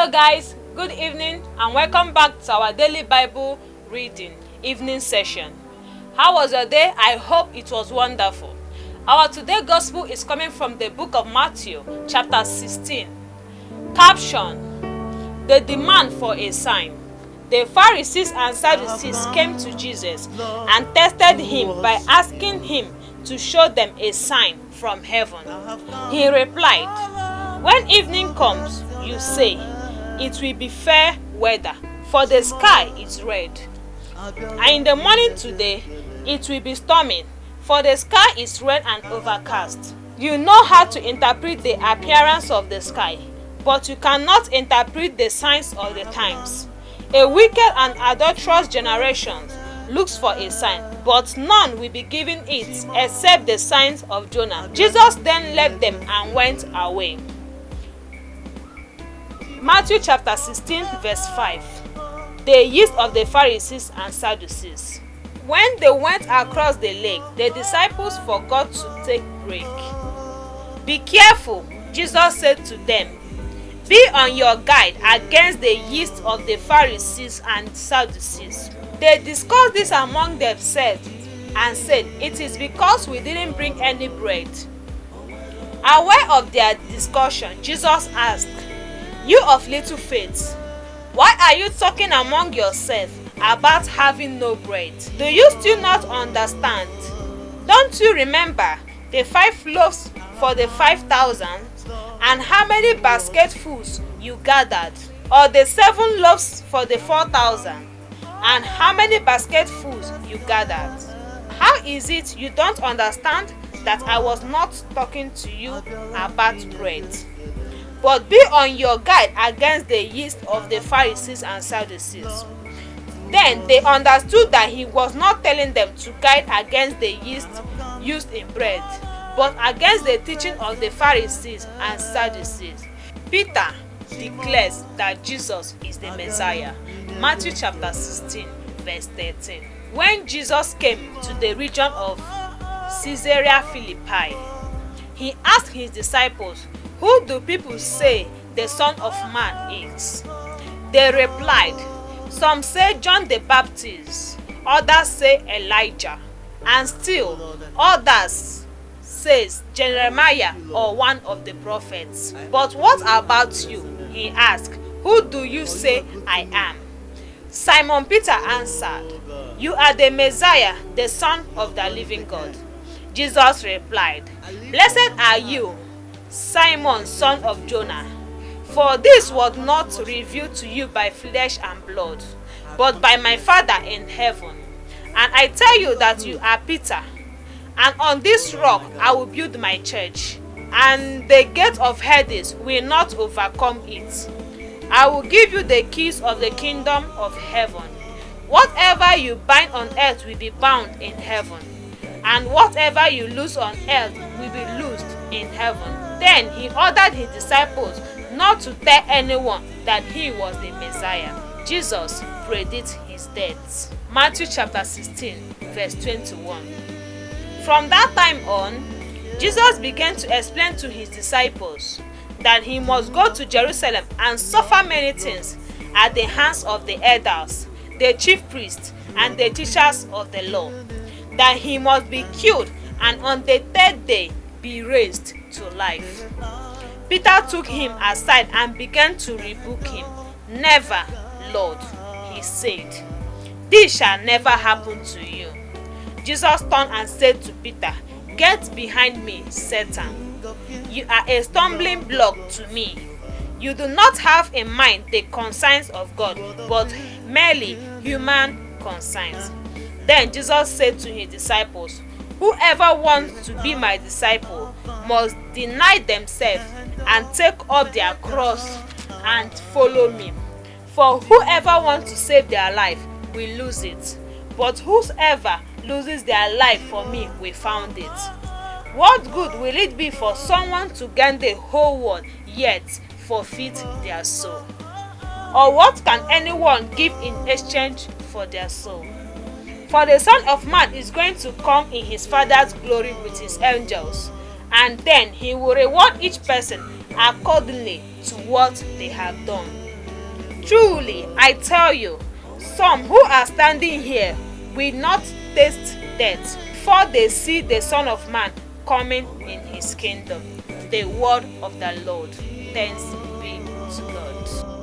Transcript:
Hello guys, good evening and welcome back to our daily Bible reading evening session. How was your day? I hope it was wonderful. Our today gospel is coming from the book of Matthew chapter 16. Caption: the demand for a sign. The Pharisees and Sadducees came to Jesus and tested him by asking him to show them a sign from heaven. He replied, "When evening comes, you say, 'It will be fair weather, for the sky is red.' And in the morning today, 'It will be storming, for the sky is red and overcast.' You know how to interpret the appearance of the sky, but you cannot interpret the signs of the times. A wicked and adulterous generation looks for a sign, but none will be given it except the signs of Jonah." Jesus then left them and went away. Matthew chapter 16 verse 5. The yeast of the Pharisees and Sadducees. When they went across the lake, the disciples forgot to take break. "Be careful," Jesus said to them. "Be on your guard against the yeast of the Pharisees and Sadducees." They discussed this among themselves and said, "It is because we didn't bring any bread." Aware of their discussion, Jesus asked, "You of little faith, why are you talking among yourselves about having no bread? Do you still not understand? Don't you remember the 5 loaves for the 5,000 and how many basketfuls you gathered? Or the 7 loaves for the 4,000 and how many basketfuls you gathered? How is it you don't understand that I was not talking to you about bread? But be on your guard against the yeast of the Pharisees and Sadducees." Then they understood that he was not telling them to guard against the yeast used in bread, but against the teaching of the Pharisees and Sadducees. Peter declares that Jesus is the Messiah. Matthew chapter 16 verse 13. When Jesus came to the region of Caesarea Philippi, he asked his disciples, "Who do people say the Son of Man is?" They replied, "Some say John the Baptist, others say Elijah, and still others says Jeremiah or one of the prophets. But what about you?" he asked. "Who do you say I am?" Simon Peter answered, "You are the Messiah, the Son of the living God." Jesus replied, "Blessed are you, Simon, son of Jonah, for this was not revealed to you by flesh and blood, but by my Father in heaven. And I tell you that you are Peter, and on this rock I will build my church, and the gate of Hades will not overcome it. I will give you the keys of the kingdom of heaven. Whatever you bind on earth will be bound in heaven, and whatever you loose on earth will be loosed in heaven." Then he ordered his disciples not to tell anyone that he was the Messiah. Jesus predicts his death. Matthew chapter 16 verse 21. From that time on, Jesus began to explain to his disciples that he must go to Jerusalem and suffer many things at the hands of the elders, the chief priests, and the teachers of the law, that he must be killed and on the 3rd day be raised to life. Peter took him aside and began to rebuke him. "Never, Lord," he said. "This shall never happen to you." Jesus turned and said to Peter, "Get behind me, Satan. You are a stumbling block to me. You do not have in mind the concerns of God, but merely human concerns." Then Jesus said to his disciples, "Whoever wants to be my disciple must deny themselves and take up their cross and follow me. For whoever wants to save their life will lose it, but whoever loses their life for me will find it. What good will it be for someone to gain the whole world yet forfeit their soul? Or what can anyone give in exchange for their soul? For the Son of Man is going to come in his Father's glory with his angels, and then he will reward each person accordingly to what they have done. Truly, I tell you, some who are standing here will not taste death before they see the Son of Man coming in his kingdom. The word of the Lord. Thanks be to God.